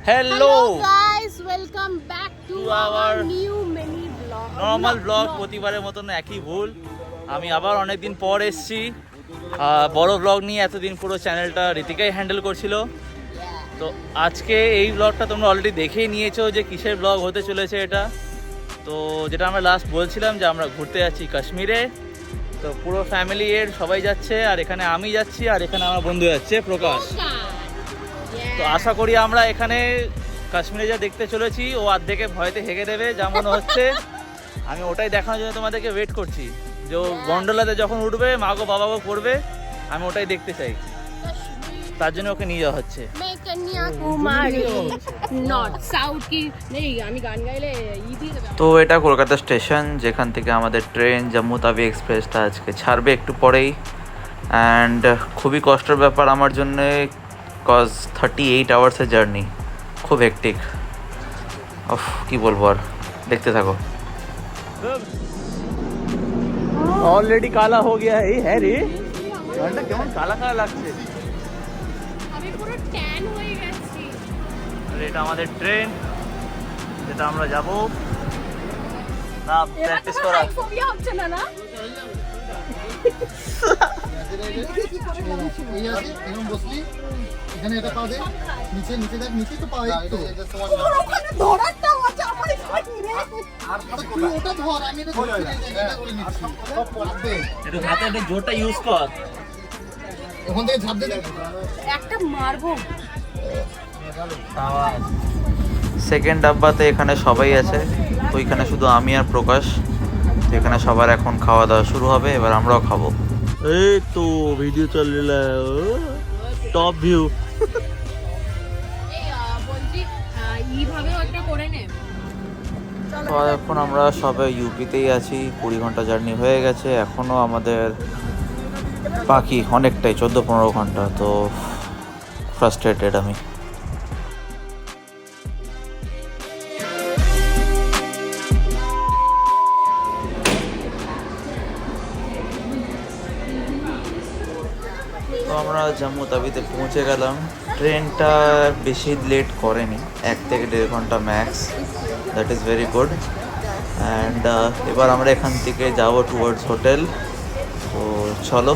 Hello guys, welcome back to our new mini vlog. Normal blog প্রতিবারের মতন একই ভুল। আমি আবার অনেকদিন পর এসেছি বড় ব্লগ নিয়ে। এতদিন পুরো চ্যানেলটা ঋতিকাই হ্যান্ডেল করছিল। তো আজকে এই ব্লগটা তোমরা অলরেডি দেখেই নিয়েছো যে কিসের ব্লগ হতে চলেছে এটা। তো যেটা আমরা লাস্ট বলছিলাম যে আমরা ঘুরতে যাচ্ছি কাশ্মীরে। তো পুরো ফ্যামিলি এর সবাই যাচ্ছে, আর এখানে আমি যাচ্ছি, আর এখানে আমার বন্ধু যাচ্ছে প্রকাশ। তো আশা করি আমরা এখানে কাশ্মীরে যা দেখতে চলেছি ও অর্ধেকে ভয়তে হেগে দেবে যা মনে হচ্ছে। আমি ওটাই দেখানোর জন্য তোমাদেরকে ওয়েট করছি, যে ও গন্ডোলাতে যখন উঠবে মা গো বাবা গো করবে, আমি ওটাই দেখতে চাই। তার জন্য ওকে নিয়ে যাওয়া হচ্ছে। তো এটা কলকাতা স্টেশন, যেখান থেকে আমাদের ট্রেন জম্মু তাবি এক্সপ্রেসটা আজকে ছাড়বে একটু পরেই। অ্যান্ড খুবই কষ্টের ব্যাপার আমার জন্যে, কজ 38 আওয়ার্সের জার্নি, খুব হেক্টিক। অফ কি বলবো, আর দেখতে থাকো। অলরেডি কালা হো গিয়া হ্যাঁ রে, গানটা কেমন কালা কালা লাগছে। আমি পুরো ট্যান হয়ে গেছি। আর এটা আমাদের ট্রেন, যেটা আমরা যাব না প্র্যাকটিস করা। ফোবিয়া হচ্ছে না না? এরকম বসলি এখানে এটা পা দে, নিচে নিচে দেখ, নিচে তো পা একটু ওখানে ধরাটা হচ্ছে আমার এখানে রে। আর তুই ওটা ধর, আমি এটা ধরছি না, এটা করে নিচ্ছি। সব পড়া দে, একটু হাতে একটু জোরটা ইউজ কর। ওখান থেকে ঝাঁপ দে। একটা মারবো। সেকেন্ড ডাব্বাতে এখানে সবাই আছে, তো এখানে শুধু আমি আর প্রকাশ। তো এখানে সবার এখন খাওয়া দাওয়া শুরু হবে, এবার আমরাও খাবো। এই তো ভিডিও চল টপ ভিউ। এই বলছি এইভাবে একটা করে নে। তো এখন আমরা সবাই ইউপিতেই আছি, 20 ঘন্টা জার্নি হয়ে গেছে, এখনও আমাদের বাকি অনেকটাই, 14-15 ঘন্টা। তো ফ্রাস্ট্রেটেড আমি। তো আমরা জম্মু তাবিতে পৌঁছে গেলাম। ট্রেনটা বেশি লেট করেনি, 1 থেকে 1.5 ঘন্টা max. That is very good. And এবার আমরা এখান থেকে যাবো টুয়ার্ডস হোটেল। তো চলো।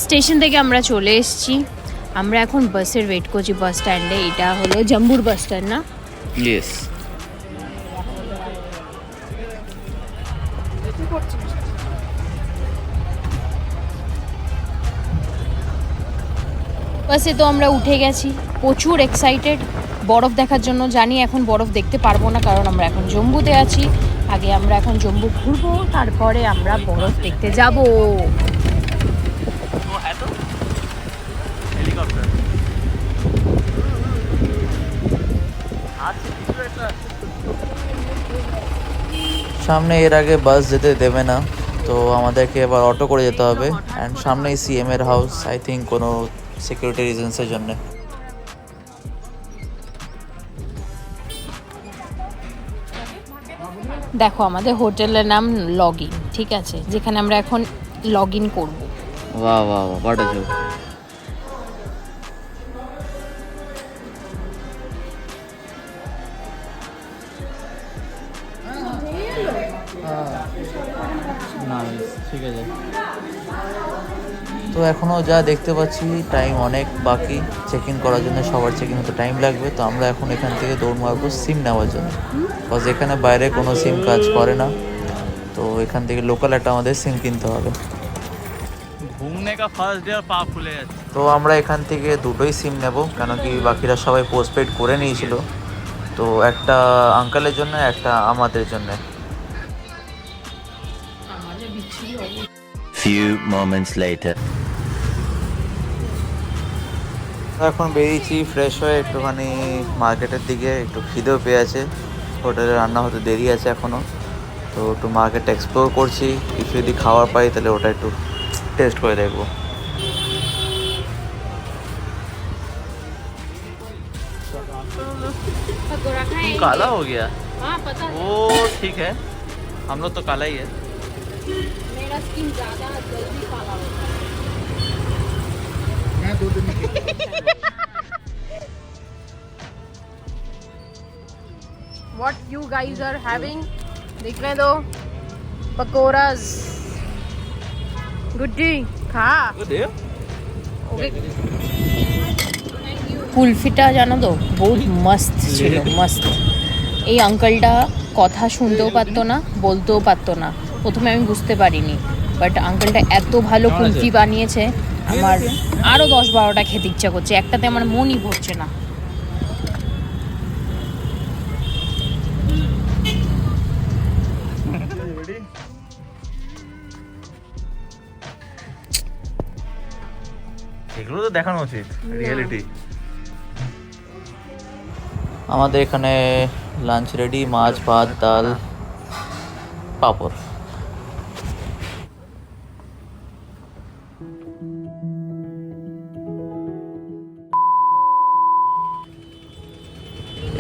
স্টেশন থেকে আমরা চলে এসেছি। আমরা এখন বাসের ওয়েট করছি বাস স্ট্যান্ডে। এটা হলো জম্বুর বাস স্ট্যান্ড না? ইয়েস। বাসে তো আমরা উঠে গেছি, প্রচুর এক্সাইটেড বরফ দেখার জন্য। জানি এখন বরফ দেখতে পারবো না, কারণ আমরা এখন জম্বুতে আছি। আগে আমরা এখন জম্বু ঘুরবো, তারপরে আমরা বরফ দেখতে যাব। সামনে এর আগে বাস যেতে দেবে না, তো আমাদেরকে এবার অটো করে যেতে হবে। অ্যান্ড সামনেই সিএম এর হাউস, আই থিঙ্ক কোনো সিকিউরিটি রিজনসের জন্য। দেখো আমাদের হোটেলের নাম লগ ইন, ঠিক আছে, যেখানে আমরা এখন লগ ইন করবো। বাহ বাহ বাহ, হোয়াট আ জোক। ঠিক আছে। তো এখনও যা দেখতে পাচ্ছি টাইম অনেক বাকি, চেক ইন করার জন্য সবার চেক ইন হতে টাইম লাগবে। তো আমরা এখন এখান থেকে দৌড় মারবো সিম নেওয়ার জন্য, বিকজ এখানে বাইরে কোনো সিম কাজ করে না। তো এখান থেকে লোকাল একটা আমাদের সিম কিনতে হবে। ঘুমনে কা ফার্স্ট ডে পা ফুলে যাচ্ছে। তো আমরা এখান থেকে দুটোই সিম নেব, কেন কি বাকিরা সবাই পোস্টপেড করে নিয়েছিল। তো একটা আঙ্কেলের জন্য, একটা আমাদের জন্য। Few moments later. এখন বেরিয়েছি ফ্রেশ হয়ে একটুখানি মার্কেটের দিকে, একটু খিদেও পেয়ে আছে। হোটেলে রান্না হতে দেরি আছে এখনও, তো একটু মার্কেট এক্সপ্লোর করছি। কিছু যদি খাবার পাই তাহলে ওটা একটু টেস্ট করে দেখবো। काला हो गया। हाँ पता है। वो ठीक है, हम लोग तो काला ही है। मेरा स्किन ज़्यादा जल्दी काला होता है। मैं 2 दिन में What you guys are having? देखने दो पकोरास। गुड्डी खा। কুলফিটা জানো তো বহুত মস্ত ছিল, মস্ত। এই আঙ্কেলটা কথা শুনতেও পারতো না, বলতেও পারতো না। প্রথমে আমি বুঝতে পারিনি, বাট আঙ্কেলটা এত ভালো কুলফি বানিয়েছে, আমার আরও 10-12টা খেতে ইচ্ছা করছে, একটাতে আমার মনই ভরছে না। এগুলো তো দেখানো উচিত, রিয়েলিটি। আমাদের এখানে লাঞ্চ রেডি, মাছ, ভাত, ডাল, পাঁপড়।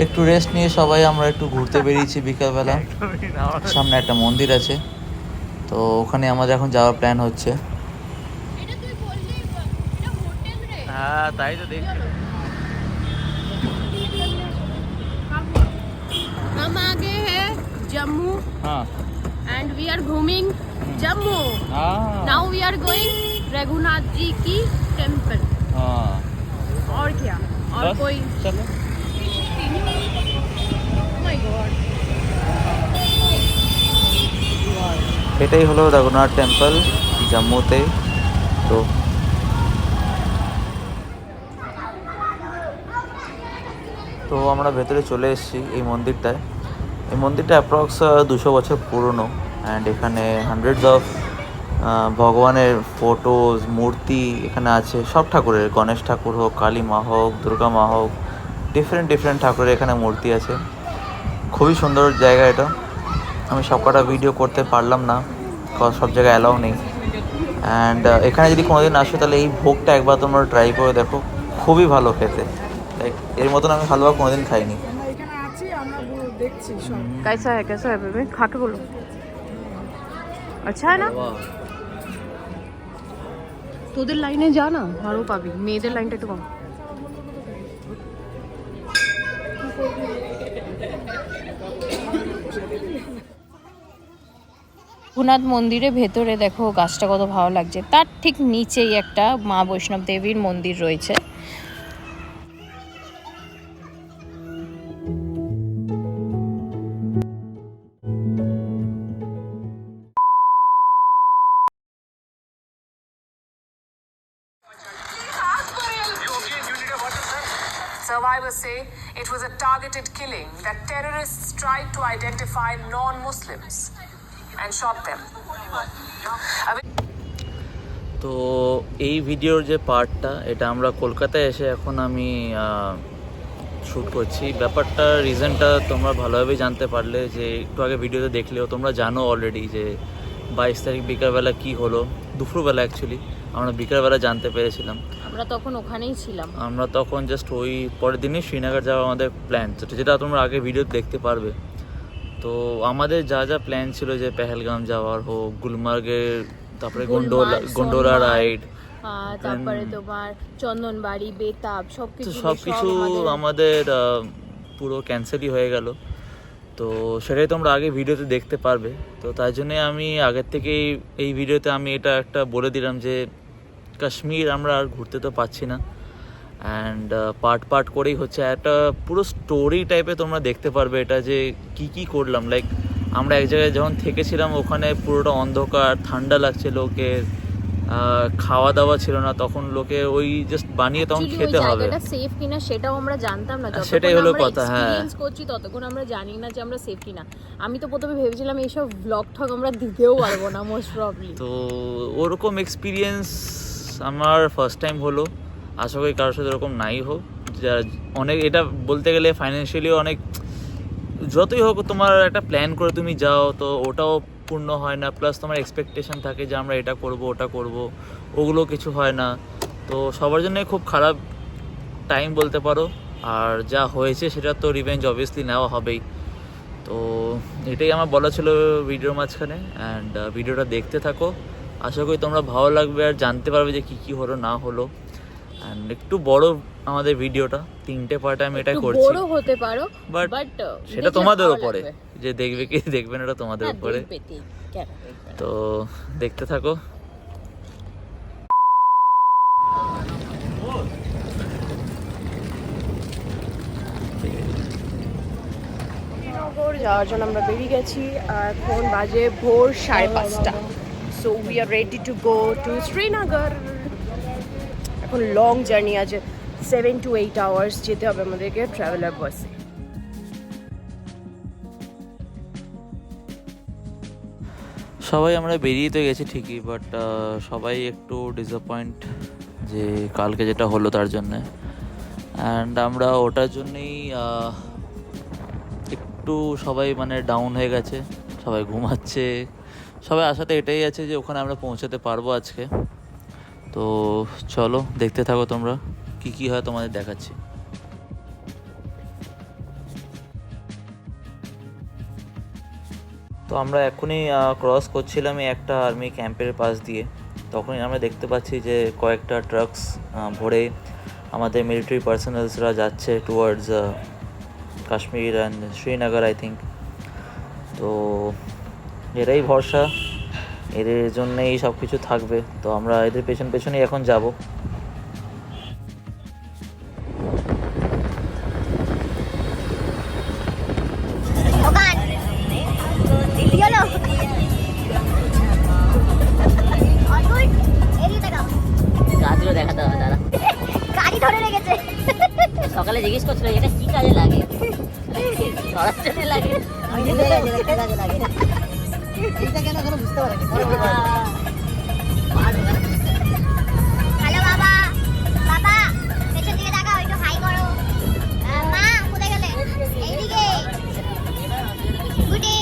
একটু রেস্ট নিয়ে সবাই আমরা একটু ঘুরতে বেরিয়েছি বিকালবেলা। সামনে একটা মন্দির আছে, তো ওখানে আমাদের এখন যাওয়ার প্ল্যান হচ্ছে। হ্যাঁ তাই তো দেখছি। हम आगे है जम्मू हाँ and we are घूमिंग Jammu. Now we are going Raghunath ji की टेम्पल। हाँ और क्या, और बस, कोई चलो। Oh my God। এটাই হলো রঘুনাথ টেম্পল জম্মুতে। তো আমরা ভেতরে চলে এসেছি এই মন্দিরটায়। এই মন্দিরটা অ্যাপ্রক্স 200 বছর পুরনো, অ্যান্ড এখানে হান্ড্রেডস অফ ভগবানের ফটোজ, মূর্তি এখানে আছে। সব ঠাকুরের, গণেশ ঠাকুর হোক, কালী মা হোক, দুর্গা মা হোক, ডিফারেন্ট ঠাকুরের এখানে মূর্তি আছে। খুবই সুন্দর জায়গা এটা। আমি সব কটা ভিডিও করতে পারলাম না, সব জায়গায় অ্যালাউ নেই। অ্যান্ড এখানে যদি কোনোদিন আসো তাহলে এই ভোগটা একবার তোমরা ট্রাই করে দেখো, খুবই ভালো খেতে। লাইক এর মতন আমি হালুয়া কোনোদিন খাইনি। कैसा है बेबी, खा के बोलो। अच्छा है ना? তোদের লাইনে যা না, আরও পাবি। মেয়েদের লাইনটা একটু কম। রঘুনাথ মন্দিরের ভেতরে দেখো গাছটা কত ভালো লাগছে। তার ঠিক নিচেই একটা মা বৈষ্ণব দেবীর মন্দির রয়েছে। Survivors say it was a targeted killing that terrorists tried to identify non-Muslims and shot them. তো এই ভিডিওর যে পার্টটা, এটা আমরা কলকাতায় এসে এখন আমি শ্যুট করছি। ব্যাপারটা, রিজনটা তোমরা ভালোভাবেই জানতে পারলে, যে একটু আগে ভিডিওতে দেখলেও তোমরা জানো অলরেডি যে 22 তারিখ বিকালবেলা কী হলো। দুপুরবেলা অ্যাকচুয়ালি আমরা বিকালবেলা জানতে পেরেছিলাম। আমরা তখন ওখানেই ছিলাম। আমরা তখন জাস্ট ওই পরের দিনই শ্রীনগর যাওয়া আমাদের প্ল্যান, যেটা তোমরা আগে ভিডিও দেখতে পারবে। তো আমাদের যা যা প্ল্যান ছিল, যে পেহেলগাম যাওয়ার হোক, গুলমার্গের, তারপরে গন্ডোলা রাইড, তারপরে তোমার চন্দনবাড়ি, বেতাব, সবকিছু আমাদের পুরো ক্যান্সেলই হয়ে গেল। তো সেটাই তোমরা আগে ভিডিওতে দেখতে পারবে। তো তাই জন্যে আমি আগের থেকেই এই ভিডিওতে আমি এটা একটা বলে দিলাম যে কাশ্মীর আমরা আর ঘুরতে তো পাচ্ছি না, অ্যান্ড পার্ট করেই হচ্ছে একটা পুরো স্টোরি টাইপে তোমরা দেখতে পারবে এটা, যে কি করলাম। লাইক আমরা এক জায়গায় যখন থেকেছিলাম, ওখানে পুরোটা অন্ধকার, ঠান্ডা লাগছে, লোকের খাওয়া দাওয়া ছিল না, তখন লোকে ওই জাস্ট বানিয়ে তখন খেতে হবে। জায়গাটা সেফ কিনা সেটাও আমরা জানতাম না, সেটাই হলো কথা। হ্যাঁ, এক্সপেরিয়েন্স করছি ততক্ষণ আমরা জানি না যে আমরা সেফ কিনা। আমি তো প্রথমে ভেবেছিলাম এইসব ব্লগ ঠগ আমরা দিতেও পারবো না মোস্ট প্রবলি। তো ওরকম এক্সপিরিয়েন্স আমার ফার্স্ট টাইম হলো। আশা করি কারোর সাথে এরকম নাই হোক। অনেক, এটা বলতে গেলে ফাইন্যান্সিয়ালিও অনেক, যতই হোক তোমার একটা প্ল্যান করে তুমি যাও, তো ওটাও পূর্ণ হয় না। প্লাস তোমার এক্সপেকটেশন থাকে যে আমরা এটা করব, ওটা করব, ওগুলো কিছু হয় না। তো সবার জন্যই খুব খারাপ টাইম বলতে পারো। আর যা হয়েছে সেটা তো রিভেঞ্জ অবভিয়াসলি নেওয়া হবেই। তো তো এটাই আমার বলা ছিল ভিডিওর মাঝখানে। অ্যান্ড ভিডিওটা দেখতে থাকো, আশা করি তোমরা ভালো লাগবে আর জানতে পারবে যে কী হলো না হলো। অ্যান্ড একটু বড় আমাদের ভিডিওটা, 3টে পার্ট আমি এটা করছি, বড় হতে পারো বাট সেটা তোমাদের উপরে, যে দেখবে কি দেখবে না এটা তোমাদের উপরে। তো দেখতে থাকো। শ্রীনগর যাওয়ার জন্য আমরা বেরিয়ে গেছি আর এখন বাজে ভোর 5:30। So we are ready to go to Srinagar. এখন লং জার্নি আছে, 7 to 8 আওয়ার্স যেতে হবে আমাদেরকে ট্রাভেলার বাসে। সবাই আমরা বেরিয়ে তো গেছি ঠিকই, বাট সবাই একটু ডিসঅ্যাপয়েন্ট যে কালকে যেটা হলো তার জন্যে। অ্যান্ড আমরা ওটার জন্যেই একটু সবাই মানে ডাউন হয়ে গেছে, সবাই ঘুমাচ্ছে, সবাই আশাতে এটাই আছে যে ওখানে আমরা পৌঁছাতে পারবো আজকে। তো চলো দেখতে থাকো তোমরা, কি হয় তোমাদের দেখাচ্ছি। তো আমরা এখনই ক্রস করছিলাম একটা আর্মি ক্যাম্পের পাশ দিয়ে, তখনই আমরা দেখতে পাচ্ছি যে কয়েকটা ট্রাকস ভরে আমাদের মিলিটারি পার্সোনালসরা যাচ্ছে towards Kashmir and Srinagar I think. তো এরাই ভরসা, এদের জন্যেই সব কিছু থাকবে। তো আমরা এদের পেছনেই এখন যাব। গাছগুলো দেখাতে হবে দাদা, গাড়ি ধরে রেখেছে। সকালে জিজ্ঞেস করছিল এটা কি কাজে লাগে, ধরার জন্য লাগে, কাজে লাগে। এইটা কেন কোনো বুঝতে পারেনি। হ্যালো বাবা, বাবা পেছন দিকে তাকাও, একটু হাই করো। মা কোথায় গেলে? এইদিকে। গুডি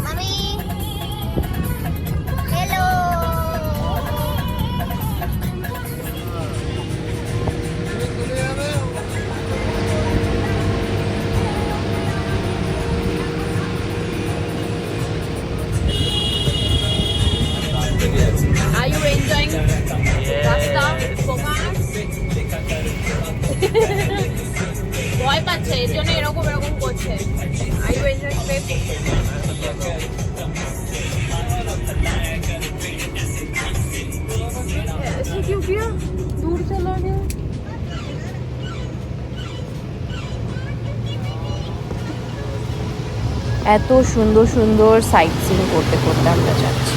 মামি, হ্যালো। Are you enjoying রাস্তা? ভয় পাচ্ছে এর জন্য এরকম করছে। Are you enjoying babe? ऐसे क्यों किया? दूर चला गया। এত সুন্দর সুন্দর সাইট সিন করতে করতে আমরা যাচ্ছি।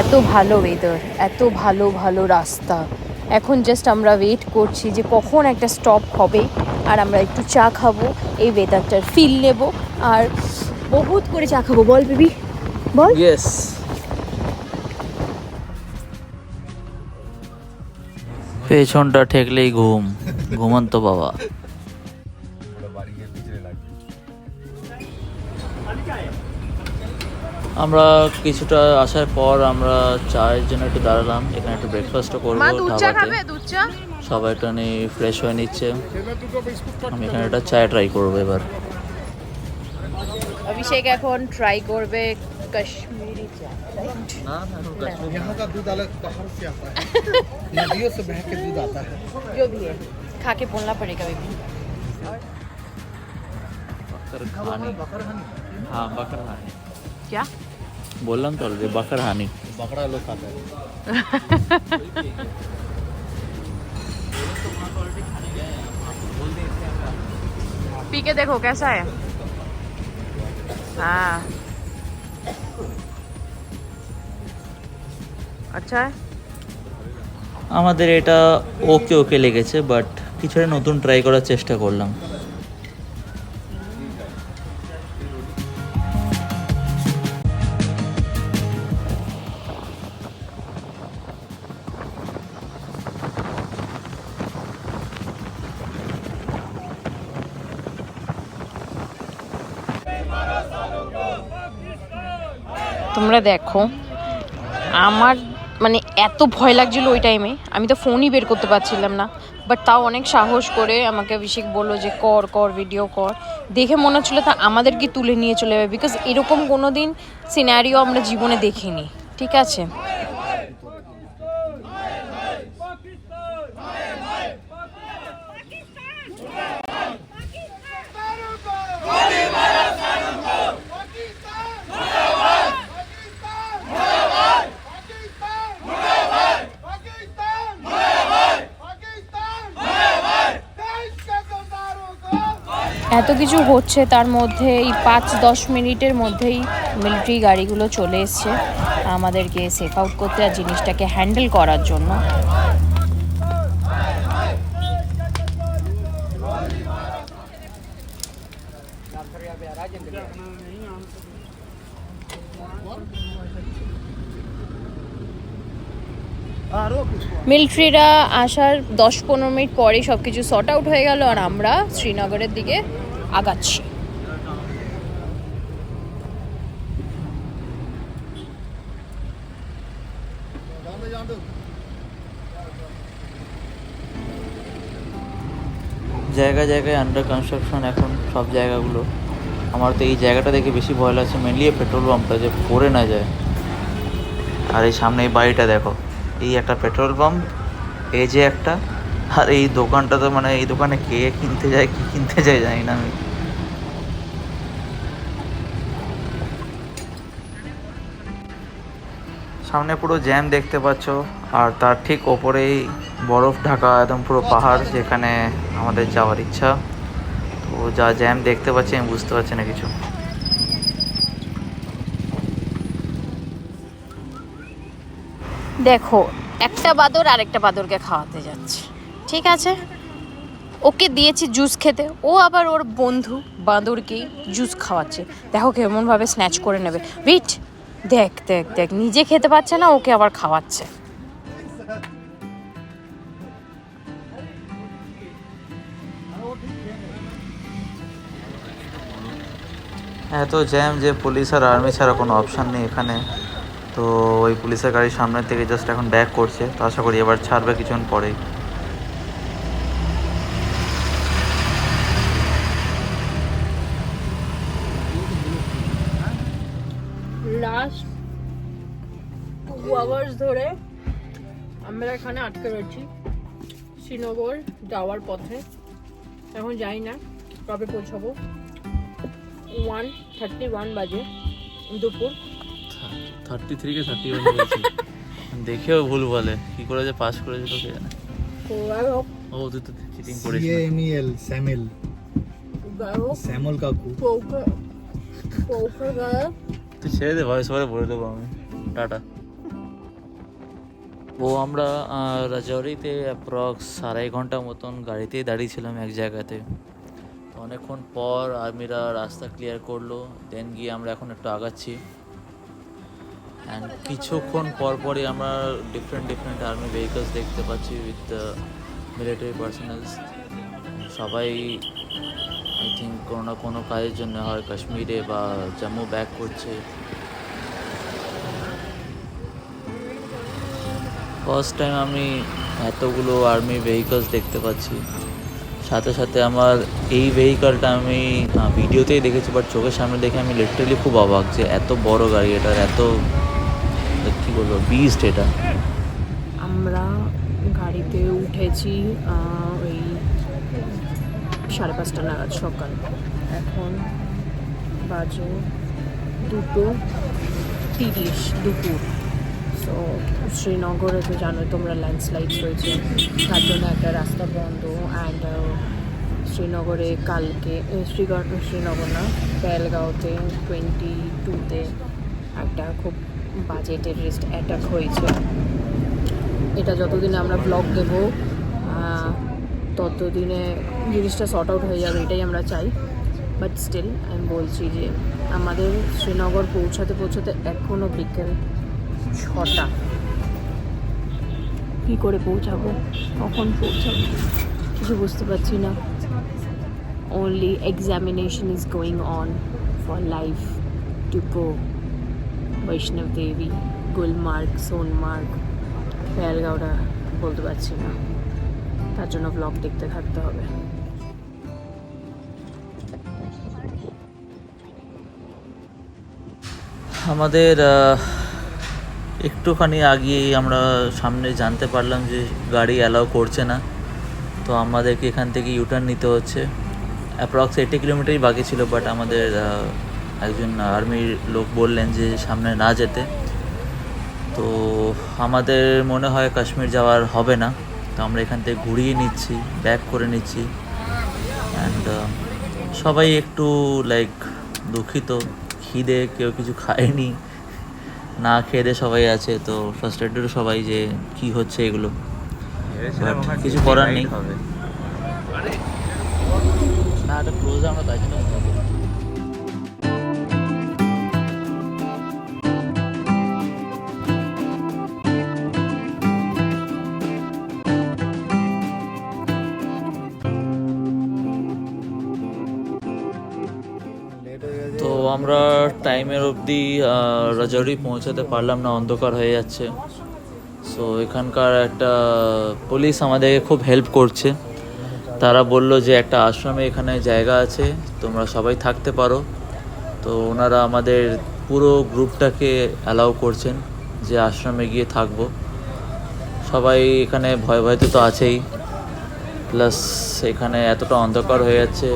এত ভালো ওয়েদার, এত ভালো রাস্তা। এখন জাস্ট আমরা ওয়েট করছি যে কখন একটা স্টপ হবে আর আমরা একটু চা খাবো, এই ওয়েদারটার ফিল নেব আর বহুত করে চা খাবো। বল বেবি বল। ইয়েস, পেছনটা ঠেকলেই ঘুমন্ত বাবা। আমরা কিছুটা আসার পর আমরা চায়ের জন্য একটু দাঁড়ালাম, এখানে একটু ব্রেকফাস্টও করবো ধাবাতে। সবাই একটু ফ্রেশ হয়ে নিচ্ছে, আমি এখানে একটা চায় ট্রাই করবো এবার। অভিষেক এখন ট্রাই করবে कश्मीरी चाय। यहाँ का दूध अलग बाहर से आता है, नदियों से बह के दूध आता है। जो भी है खा के बोलना पड़ेगा बेबी। हाँ बकर हानी, क्या बोललाम तो অলরেডি बकर हानी। बकरा लोग खाता है। पी के देखो कैसा है। हाँ अच्छा है। আমাদের এটা ওকে লেগেছে, বাট কিছুটা নতুন ট্রাই করার চেষ্টা করলাম। তোমরা দেখো আমার মানে এত ভয় লাগছিল ওই টাইমে, আমি তো ফোনই বের করতে পারছিলাম না। বাট তাও অনেক সাহস করে আমাকে অভিষেক বললো যে কর কর ভিডিও কর। দেখে মনে হচ্ছিলো তা আমাদেরকে তুলে নিয়ে চলে যাবে, বিকজ এরকম কোনো দিন সিনারিও আমরা জীবনে দেখিনি। ঠিক আছে, এত কিছু হচ্ছে তার মধ্যে এই 5-10 মিনিটের মধ্যেই মিলিটারি গাড়িগুলো চলে এসছে আমাদেরকে সেফ আউট করতে আর জিনিসটাকে হ্যান্ডেল করার জন্য। মিলিটারিরা আসার 10-15 মিনিট পরেই সব কিছু সর্ট আউট হয়ে গেল আর আমরা শ্রীনগরের দিকে আগাচ্ছি। জায়গায় জায়গায় আন্ডার কনস্ট্রাকশন এখন সব জায়গাগুলো। আমার তো এই জায়গাটা দেখে বেশি ভয় লাগছে, মেনলি পেট্রোল পাম্পটা যে পড়ে না যায়। আর এই সামনে এই বাড়িটা দেখো, এই একটা পেট্রোল পাম্প, এই যে একটা, আর এই দোকানটা তো মানে এই দোকানে কে কিনতে যায় কি কিনতে যায় জানি না আমি। সামনে পুরো জ্যাম দেখতে পাচ্ছ, আর তার ঠিক ওপরেই বরফ ঢাকা একদম পুরো পাহাড়, যেখানে আমাদের যাওয়ার ইচ্ছা। তো যা জ্যাম দেখতে পাচ্ছি আমি বুঝতে পারছি না কিছু। দেখো, একটা বাদর আরেকটা বাদরকে খাওয়াতে যাচ্ছে। ঠিক আছে, ওকে দিয়েছি জুস খেতে, ও আবার ওর বন্ধু বাঁদরকেই জুস খাওয়াচ্ছে। দেখো কেমনভাবে স্ন্যাচ করে নেবে। বিট, দেখ দেখ দেখ, নিজে খেতে পারছে না, ওকে আবার খাওয়াচ্ছে। এত জ্যাম যে পুলিশ আর আর্মি ছাড়া কোনো অপশান নেই এখানে। তো ওই পুলিশের গাড়ির সামনের থেকে জাস্ট এখন ব্যাক করছে, তো আশা করি এবার ছাড়বে কিছুক্ষণ পরেই। লাস্ট 2 আওয়ার্স ধরে আমরা এখানে আটকে রয়েছি শ্রীনগর যাওয়ার পথে। এখন যাই না কবে পৌঁছাবো। 1:31 বাজে দুপুর। 33 কে 31 বলছি, দেখেও ভুল বলে, কি করে যে পাস করেছিল কে জানে। তো যাই হোক, ও তুই তো চিটিং করিস না। CAMEL স্যামেল যাই হোক, স্যামল কাকু। পৌঁছে গেলে তুই ছেড়ে দে, ভয়েস ওভারে বলে দেবো আমি। টাটা। ও আমরা রাজৌরিতে অ্যাপ্রক্স 2.5 ঘন্টা মতন গাড়িতেই দাঁড়িয়েছিলাম এক জায়গাতে। তো অনেকক্ষণ পর আর্মিরা রাস্তা ক্লিয়ার করলো, দেন গিয়ে আমরা এখন একটু আগাচ্ছি। অ্যান্ড কিছুক্ষণ পরপরই আমরা ডিফারেন্ট আর্মি ভেহিকলস দেখতে পাচ্ছি উইথ মিলিটারি পার্সোনালস। সবাই আই থিঙ্ক কোনো না কোনো কাজের জন্য হয় কাশ্মীরে বা জম্মু ব্যাক করছে। ফার্স্ট টাইম আমি এতগুলো আর্মি ভেহিকলস দেখতে পাচ্ছি। সাথে সাথে আমার এই ভেহিকলটা আমি ভিডিওতেই দেখেছি, বাট চোখের সামনে দেখে আমি লিটারালি খুব অবাক যে এত বড় গাড়ি, এটার এত কী বলবো বিস্ট এটা। আমরা গাড়িতে উঠেছি ওই 5:30 নাগাদ সকাল। এখন বাজে 2:30 দুপুর। সো শ্রীনগরে তো জানো তোমরা ল্যান্ডস্লাইড হয়েছে, তার জন্য একটা রাস্তা বন্ধ। অ্যান্ড শ্রীনগরে কালকে শ্রীনগর না, পেহেলগাঁওতে 22-তে একটা খুব বাজে টেররিস্ট অ্যাটাক হয়েছে। এটা যতদিনে আমরা ব্লগ দেবো ততদিনে জিনিসটা সর্ট আউট হয়ে যাবে, এটাই আমরা চাই। বাট স্টিল আমি বলছি যে আমাদের শ্রীনগর পৌঁছাতে এখনও বিকেল 6টা। কী করে পৌঁছাবো, কখন পৌঁছাবো কিছু বুঝতে পারছি না। only examination is going on for life to go Vaishnav Devi, Gulmarg, Sonmarg, পেহেলগাঁওটা বলতে পারছি না। তার জন্য ব্লগ দেখতে থাকতে হবে। আমাদের একটুখানি আগিয়েই আমরা সামনে জানতে পারলাম যে গাড়ি অ্যালাউ করছে না, তো আমাদেরকে এখান থেকে ইউটার্ন নিতে হচ্ছে। অ্যাপ্রক্স 80 কিলোমিটারই বাকি ছিল, বাট আমাদের একজন আর্মির লোক বললেন যে সামনে না যেতে। তো আমাদের মনে হয় কাশ্মীর যাওয়ার হবে না, তো আমরা এখান থেকে ঘুরিয়ে নিচ্ছি, ব্যাক করে নিচ্ছি। অ্যান্ড সবাই একটু লাইক দুঃখিত, খিদে, কেউ কিছু খায়নি, না খেয়ে দিয়ে সবাই আছে। তো ফার্স্টেডেড সবাই যে কি হচ্ছে এগুলো, But কিছু করার নেই। না, এটা ক্লোজ আমরা তাই জন্য মনে করি। তো আমরা টাইমের অবধি রাজৌরি পৌঁছাতে পারলাম না, অন্ধকার হয়ে যাচ্ছে। সো এখানকার একটা পুলিশ আমাদেরকে খুব হেল্প করছে। তারা বলল যে একটা আশ্রমে এখানে জায়গা আছে, তোমরা সবাই থাকতে পারো। তো ওনারা আমাদের পুরো গ্রুপটাকে অ্যালাউ করছেন যে আশ্রমে গিয়ে থাকবো। সবাই এখানে ভয় ভয়তে তো আছেই, প্লাস এখানে এতটা অন্ধকার হয়ে যাচ্ছে।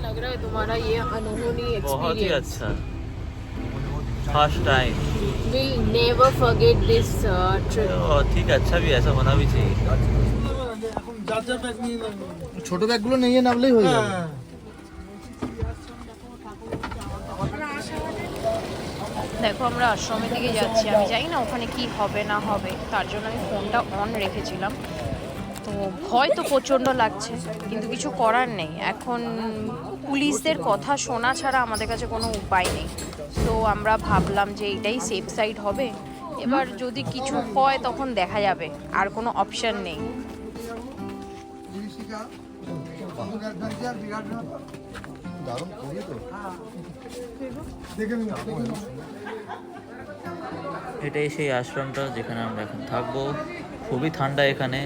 लग रहा है तुम्हारा ये अनहोनी बहुत ही एक्सपीरियंस अच्छा, first time. will never forget this trip. ठीक है, अच्छा भी, ऐसा होना भी चाहिए। ছোট ব্যাগগুলো নিয়ে নামলেই হয়ে যাবে। দেখো আমরা আশ্রমের দিকে যাচ্ছি, আমি জানি না ওখানে কি হবে না হবে, তার জন্য আমি ফোনটা অন রেখেছিলাম। তো ভয় তো প্রচণ্ড লাগছে, কিন্তু কিছু করার নেই। এখন পুলিশদের কথা শোনা ছাড়া আমাদের কাছে কোনো উপায় নেই। তো আমরা ভাবলাম যে এটাই সেফ সাইড হবে, এবার যদি কিছু হয় তখন দেখা যাবে, আর কোনো অপশন নেই। এটাই সেই আশ্রমটা যেখানে আমরা এখন থাকবো। খুবই ঠান্ডা এখানে,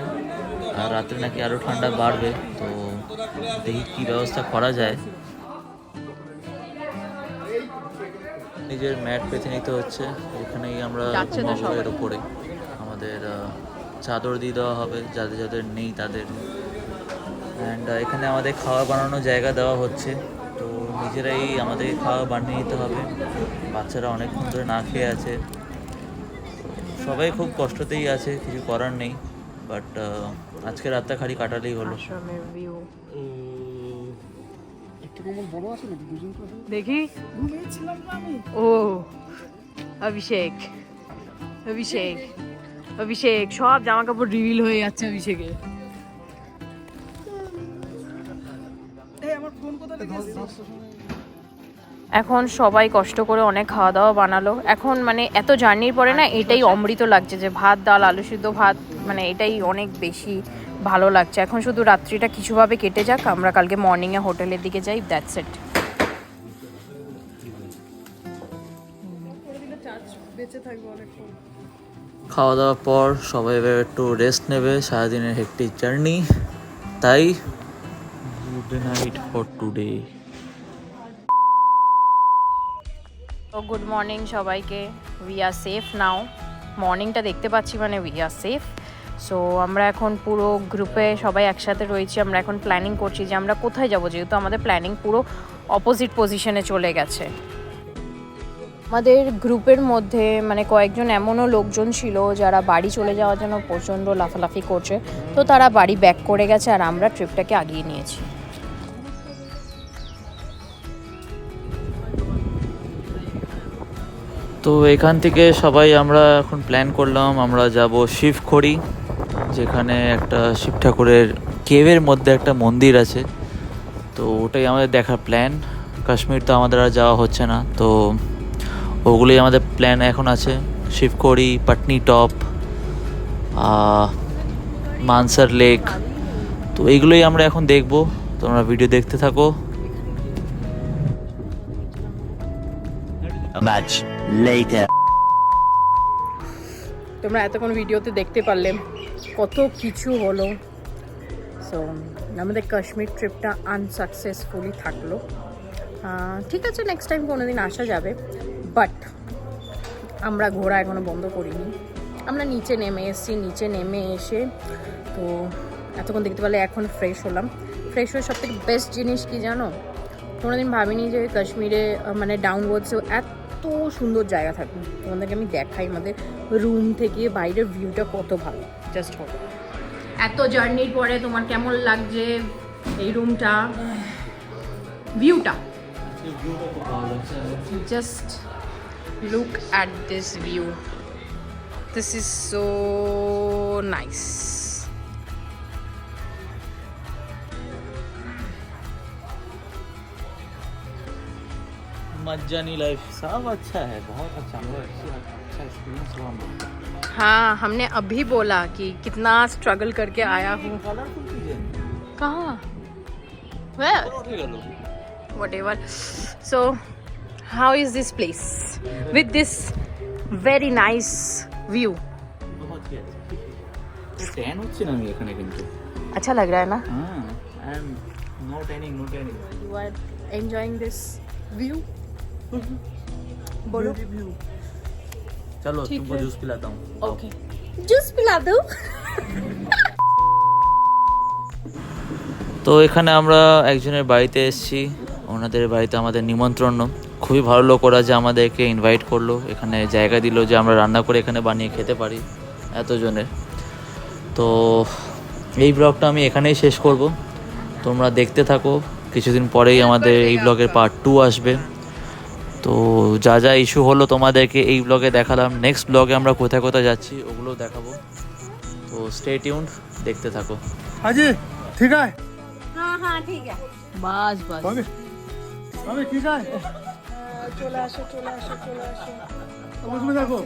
আর রাত্রে নাকি আরও ঠান্ডা বাড়বে। তো দেখি কী ব্যবস্থা করা যায়। নিজের ম্যাট পেতে নিতে হচ্ছে, এখানেই আমরা যাচ্ছে তো ঘুমাবো। সবাই। এর উপরে আমাদের চাদর দিয়ে দেওয়া হবে যাদের যাদের নেই তাদের। অ্যান্ড এখানে আমাদের খাওয়া বানানোর জায়গা দেওয়া হচ্ছে, তো নিজেরাই আমাদেরকে খাওয়া বানিয়ে নিতে হবে। বাচ্চারা অনেকক্ষণ ধরে না খেয়ে আছে, সবাই খুব কষ্টতেই আছে, কিছু করার নেই। বাট আজকে রাতটা খালি কাটালেই হলো। আশ্রমের ভিউ একটা কেমন বড় আছে নাকি দুজন করে? দেখি। ও অভিষেক, অভিষেক, অভিষেক, সব জামা কাপড় রিভিল হয়ে যাচ্ছে অভিষেকের। এখন সবাই কষ্ট করে অনেক খাওয়া দাওয়া বানালো। এখন মানে এত জার্নির পরে না এটাই অমৃত লাগছে, যে ভাত, ডাল, আলু সিদ্ধ, ভাত, মানে এটাই অনেক বেশি ভালো লাগছে। এখন শুধু রাত্রিটা কিছুভাবে কেটে যাক, আমরা কালকে মর্নিংয়ে হোটেলের দিকে যাই, দ্যাটস ইট। খাওয়া দাওয়ার পর সবাই এবার একটু রেস্ট নেবে, সারাদিনের হেক্টিক জার্নি। তাই গুড নাইট ফর টুডে। তো গুড মর্নিং সবাইকে। উই আর সেফ নাও। মর্নিংটা দেখতে পাচ্ছি মানে উই আর সেফ। সো আমরা এখন পুরো গ্রুপে সবাই একসাথে রয়েছি। আমরা এখন প্ল্যানিং করছি যে আমরা কোথায় যাব, যেহেতু আমাদের প্ল্যানিং পুরো অপোজিট পজিশনে চলে গেছে। আমাদের গ্রুপের মধ্যে মানে কয়েকজন এমনও লোকজন ছিল যারা বাড়ি চলে যাওয়ার জন্য প্রচণ্ড লাফালাফি করছে, তো তারা বাড়ি ব্যাক করে গেছে, আর আমরা ট্রিপটাকে আগিয়ে নিয়েছি। তো এখান থেকে সবাই আমরা এখন প্ল্যান করলাম আমরা যাব শিবখড়ি, যেখানে একটা শিব ঠাকুরের কেভের মধ্যে একটা মন্দির আছে। তো ওটাই আমাদের দেখার প্ল্যান। কাশ্মীর তো আমাদের আর যাওয়া হচ্ছে না, তো ওগুলোই আমাদের প্ল্যান এখন আছে। শিবখড়ি, পাটনি টপ, মানসার লেক, তো এইগুলোই আমরা এখন দেখব। তোমরা ভিডিও দেখতে থাকো। Much later. তোমরা এতক্ষণ ভিডিওতে দেখতে পারলে কত কিছু হলো। সো আমাদের কাশ্মীর ট্রিপটা আনসাকসেসফুলি থাকলো। ঠিক আছে, নেক্সট টাইম কোনো দিন আসা যাবে, বাট আমরা ঘোরা এখনও বন্ধ করিনি। আমরা নিচে নেমে এসেছি, নিচে নেমে এসে তো এতক্ষণ দেখতে পারলে এখন ফ্রেশ হলাম। ফ্রেশ হয়ে সবথেকে বেস্ট জিনিস কি জানো, কোনোদিন ভাবিনি যে কাশ্মীরে মানে ডাউনওয়ার্ডসেও এত সুন্দর জায়গা থাকবে। তোমাদেরকে আমি দেখাই আমাদের রুম থেকে বাইরের ভিউটা কত ভালো, জাস্ট হোক। এত জার্নির পরে তোমার কেমন লাগছে এই রুমটা, ভিউটা? Just look at this view, this is so nice. मज्जानी लाइफ सब अच्छा है, बहुत अच्छा हुआ, अच्छा एक्सपीरियंस हुआ हमारा। हाँ, हमने अभी बोला कि कितना स्ट्रगल करके आया हूँ। कलरफुल चीजें कहाँ? Where? उठे गलो। Whatever. So, how is this place with this very nice view? बहुत ही अच्छा। टैन হচ্ছে না আমি এখানে কিন্তু। अच्छा लग रहा है ना? हाँ, and no tanning, no tanning। You are enjoying this view? बोलो। चलो ठीक तुमको है। जूस पिलाता हूँ। Okay. जूस पिला दो। তো এখানে আমরা একজনের বাড়িতে এসেছি, ওনাদের বাড়িতে আমাদের নিমন্ত্রণ। খুবই ভালো লোক ওরা, যে আমাদেরকে ইনভাইট করলো, এখানে জায়গা দিল যে আমরা রান্না করে এখানে বানিয়ে খেতে পারি এতজনের। তো এই ব্লগটা আমি এখানেই শেষ করব, তোমরা দেখতে থাকো। কিছুদিন পরেই আমাদের এই ব্লগের পার্ট 2 আসবে। তো যা যা ইস্যু হলো তোমাদেরকে এই ব্লগে দেখালাম, নেক্সট ব্লগে আমরা কোথায় কোথায় যাচ্ছি ওগুলোও দেখাবো। তো স্টে টিউনড, দেখতে থাকো। हाजी ठीक है हाँ हाँ ठीक है। बस बस। मम्मी मम्मी ठीक है चला आशो चला आशो चला आशो। अब उसमें देखो